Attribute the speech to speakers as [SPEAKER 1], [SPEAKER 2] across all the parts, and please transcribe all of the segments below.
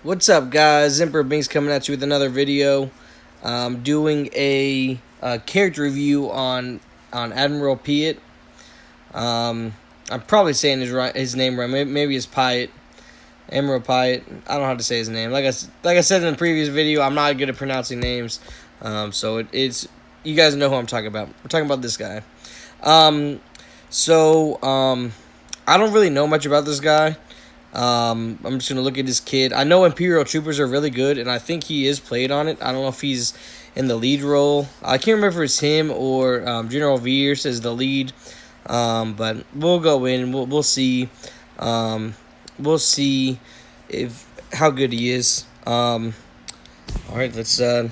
[SPEAKER 1] What's up, guys? Emperor Binks coming at you with another video. Doing a character review on Admiral Piett. I'm probably saying his name right. Maybe it's Piett. Admiral Piett. I don't know how to say his name. Like I said in the previous video, I'm not good at pronouncing names. It's you guys know who I'm talking about. We're talking about this guy. Um, I don't really know much about this guy. I'm just gonna look at this kid. I know Imperial Troopers are really good, and I think he is played on it. I don't know if he's in the lead role. I can't remember if it's him or General Veer says the lead. But we'll go in. We'll see. We'll see if how good he is. All right, let's. So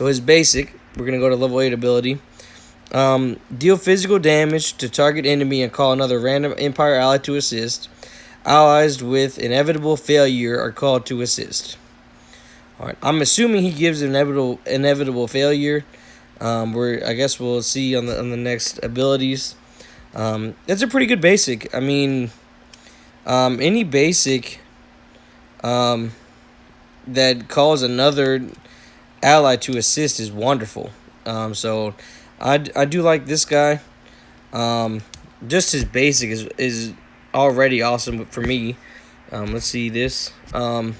[SPEAKER 1] his basic, we're gonna go to level 8 ability. Deal physical damage to target enemy and call another random Empire ally to assist. Allies with inevitable failure are called to assist. All right, I'm assuming he gives inevitable failure. I guess we'll see on the next abilities. That's a pretty good basic. I mean, any basic that calls another ally to assist is wonderful. So I do like this guy. Just his basic is already awesome for me. Let's see this. All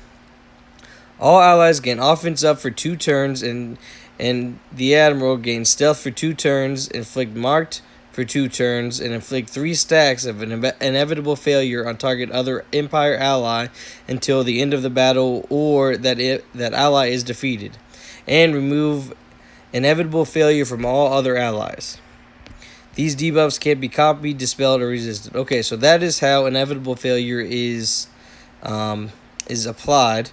[SPEAKER 1] allies gain offense up for 2 turns, and the Admiral gains stealth for 2 turns, inflict marked for 2 turns, and inflict 3 stacks of an inevitable failure on target other Empire ally until the end of the battle or that ally is defeated, and remove inevitable failure from all other allies. These debuffs can't be copied, dispelled, or resisted. Okay, so that is how inevitable failure is applied.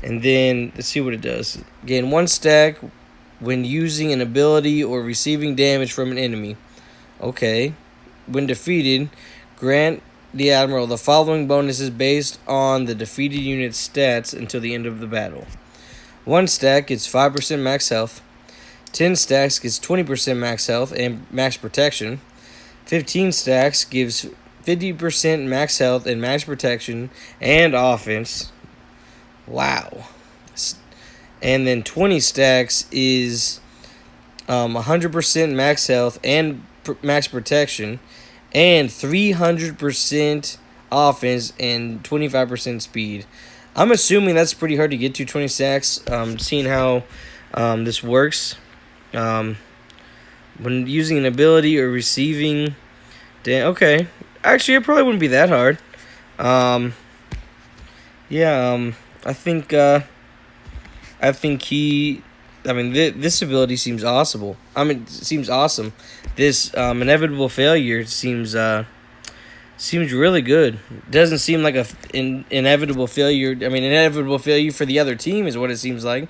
[SPEAKER 1] And then let's see what it does. Gain 1 stack when using an ability or receiving damage from an enemy. Okay. When defeated, grant the Admiral the following bonuses based on the defeated unit's stats until the end of the battle. 1 stack gets 5% max health. 10 stacks gives 20% max health and max protection. 15 stacks gives 50% max health and max protection and offense. Wow. And then 20 stacks is 100% max health and max protection and 300% offense and 25% speed. I'm assuming that's pretty hard to get to 20 stacks, seeing how this works. When using an ability or receiving, okay. Actually, it probably wouldn't be that hard. I think he. I mean, this ability seems awesome. Seems awesome. This inevitable failure seems really good. Doesn't seem like inevitable failure. I mean, inevitable failure for the other team is what it seems like.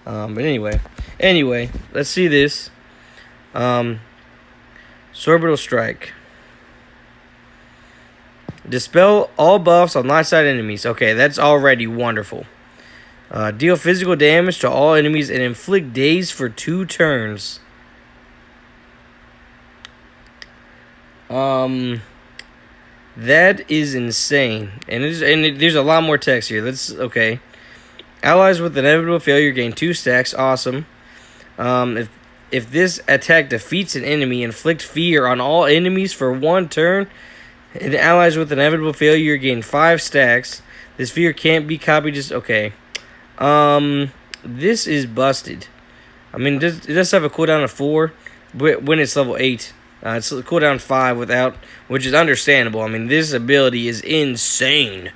[SPEAKER 1] But anyway, let's see this. Orbital Strike. Dispel all buffs on light side enemies. Okay, that's already wonderful. Deal physical damage to all enemies and inflict daze for 2 turns. That is insane. And there's a lot more text here. Okay. Allies with inevitable failure gain 2 stacks. Awesome. If this attack defeats an enemy, inflict fear on all enemies for 1 turn. And allies with inevitable failure gain 5 stacks. This fear can't be copied. Okay. This is busted. I mean, it does have a cooldown of 4 when it's level 8. It's a cooldown 5 without, which is understandable. I mean, this ability is insane.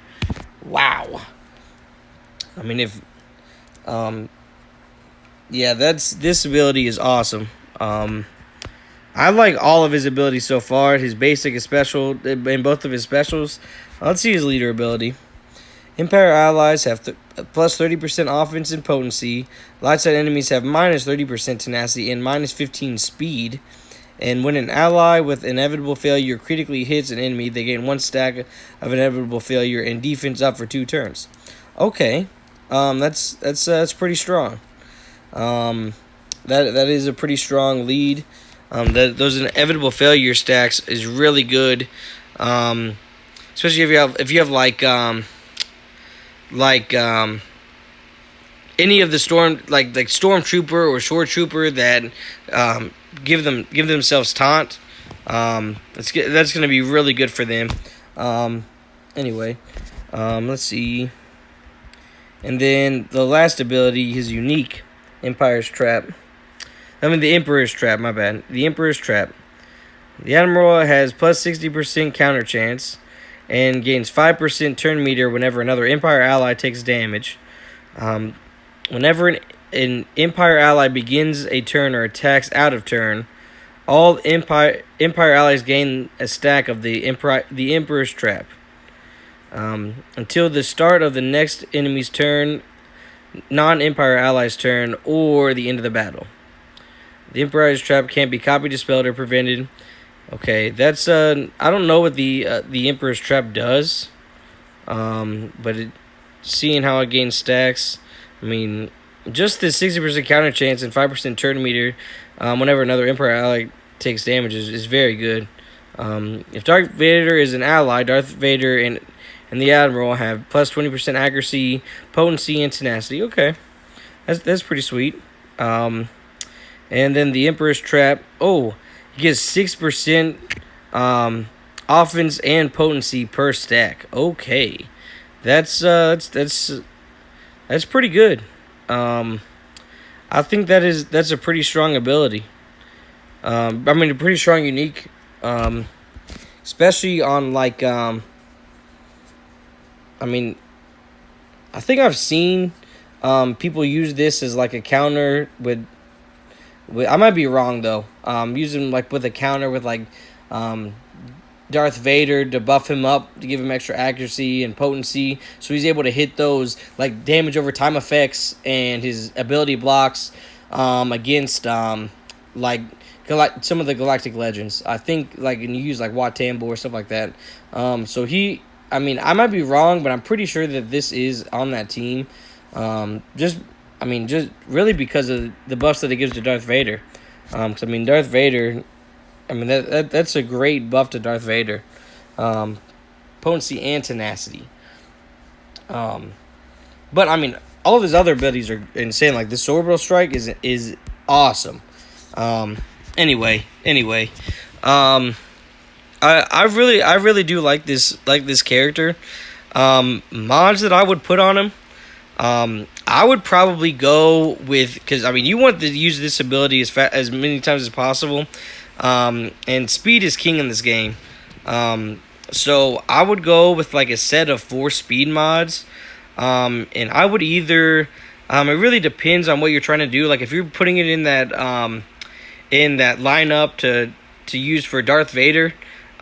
[SPEAKER 1] Wow. I mean, this ability is awesome. I like all of his abilities so far. His basic is special in both of his specials. Let's see his leader ability. Empire allies have plus 30% offense and potency. Light side enemies have minus 30% tenacity and minus 15 speed. And when an ally with inevitable failure critically hits an enemy, they gain 1 stack of inevitable failure and defense up for 2 turns. Okay, that's pretty strong. That is a pretty strong lead. Those inevitable failure stacks is really good, especially if you have like like any of the like stormtrooper or shore trooper that give themselves taunt. That's going to be really good for them. Anyway, let's see. And then the last ability, his unique Empire's Trap. The Emperor's Trap, my bad. The Emperor's Trap. The Admiral has plus 60% counter chance and gains 5% turn meter whenever another Empire ally takes damage. Whenever an Empire ally begins a turn or attacks out of turn, all Empire allies gain a stack of the Emperor's Trap. Until the start of the next enemy's turn, non-Empire allies' turn, or the end of the battle. The Emperor's Trap can't be copied, dispelled, or prevented. Okay, that's I don't know what the Emperor's Trap does, but seeing how it gains stacks, just the 60% counter chance and 5% turn meter, whenever another Empire ally takes damage is very good. If Darth Vader is an ally, Darth Vader and the Admiral have plus 20% accuracy, potency, and tenacity. Okay, that's pretty sweet. And then the Emperor's Trap. Oh, he gets 6% offense and potency per stack. Okay, that's pretty good. I think that's a pretty strong ability. A pretty strong unique, especially on like I think I've seen people use this as like a counter with I might be wrong though. Using like with a counter with like Darth Vader to buff him up to give him extra accuracy and potency, so he's able to hit those like damage over time effects and his ability blocks against like some of the Galactic Legends. I think like and you use like Wat Tambo or stuff like that. So he. I might be wrong, but I'm pretty sure that this is on that team. Just really because of the buffs that it gives to Darth Vader. Because Darth Vader, that's a great buff to Darth Vader. Potency and tenacity. But all of his other abilities are insane. Like this Orbital Strike is awesome. Anyway. I really do like this character. Mods that I would put on him, I would probably go with, because you want to use this ability as many times as possible, and speed is king in this game. So I would go with like a set of 4 speed mods, and I would either it really depends on what you're trying to do. Like if you're putting it in that lineup to use for Darth Vader.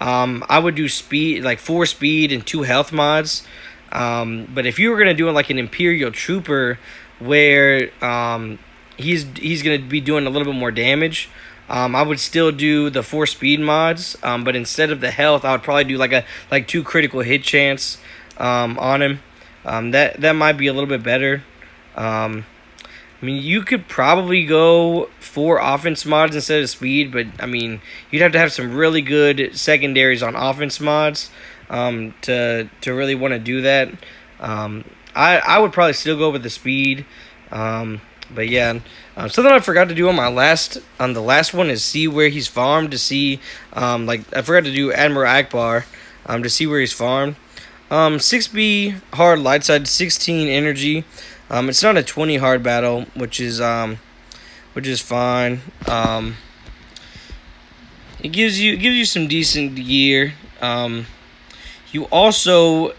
[SPEAKER 1] I would do speed, like 4 speed and 2 health mods. But if you were gonna do it like an Imperial Trooper, where he's gonna be doing a little bit more damage, I would still do the 4 speed mods. But instead of the health, I would probably do like 2 critical hit chance on him. That might be a little bit better. You could probably go 4 offense mods instead of speed, but you'd have to have some really good secondaries on offense mods to really want to do that. I would probably still go with the speed, but yeah. Something I forgot to do on the last one is see where he's farmed, to see I forgot to do Admiral Akbar to see where he's farmed. 6B hard light side, 16 energy. It's not a 20 hard battle, which is fine. It gives you some decent gear. You also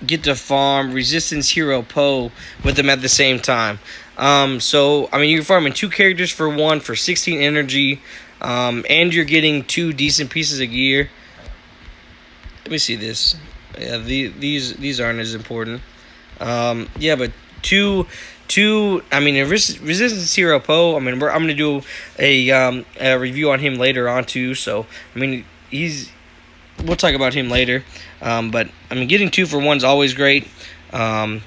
[SPEAKER 1] get to farm Resistance Hero Poe with them at the same time. So you're farming 2 characters for 1 for 16 energy, and you're getting 2 decent pieces of gear. Let me see this. Yeah, these aren't as important. But two. Resistance Hero Poe. I'm gonna do a review on him later on too. So we'll talk about him later. But getting 2 for 1's always great. So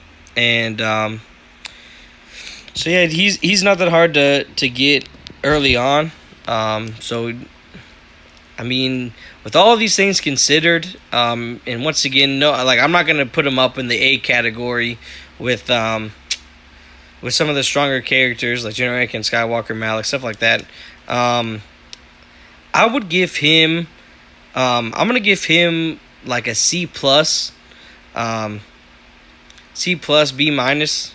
[SPEAKER 1] yeah, he's not that hard to get early on. So I mean, with all of these things considered, and once again, no, like I'm not gonna put him up in the A category with some of the stronger characters like General Anakin Skywalker, Malik, stuff like that. Um, I would give him. I'm gonna give him like a C plus, C plus, B minus.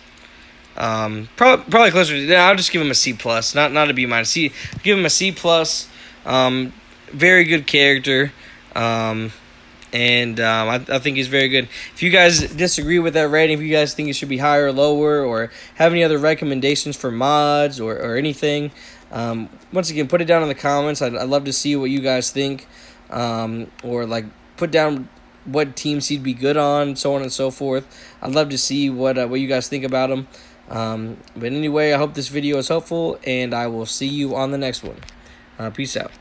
[SPEAKER 1] Probably closer to. I'll just give him a C plus, not a B minus. Give him a C plus. Very good character. I think he's very good. If you guys disagree with that rating, if you guys think it should be higher or lower, or have any other recommendations for mods or anything, once again, put it down in the comments. I'd love to see what you guys think, or like put down what teams he'd be good on, so on and so forth. I'd love to see what you guys think about him. But anyway, I hope this video is helpful, and I will see you on the next one. Peace out.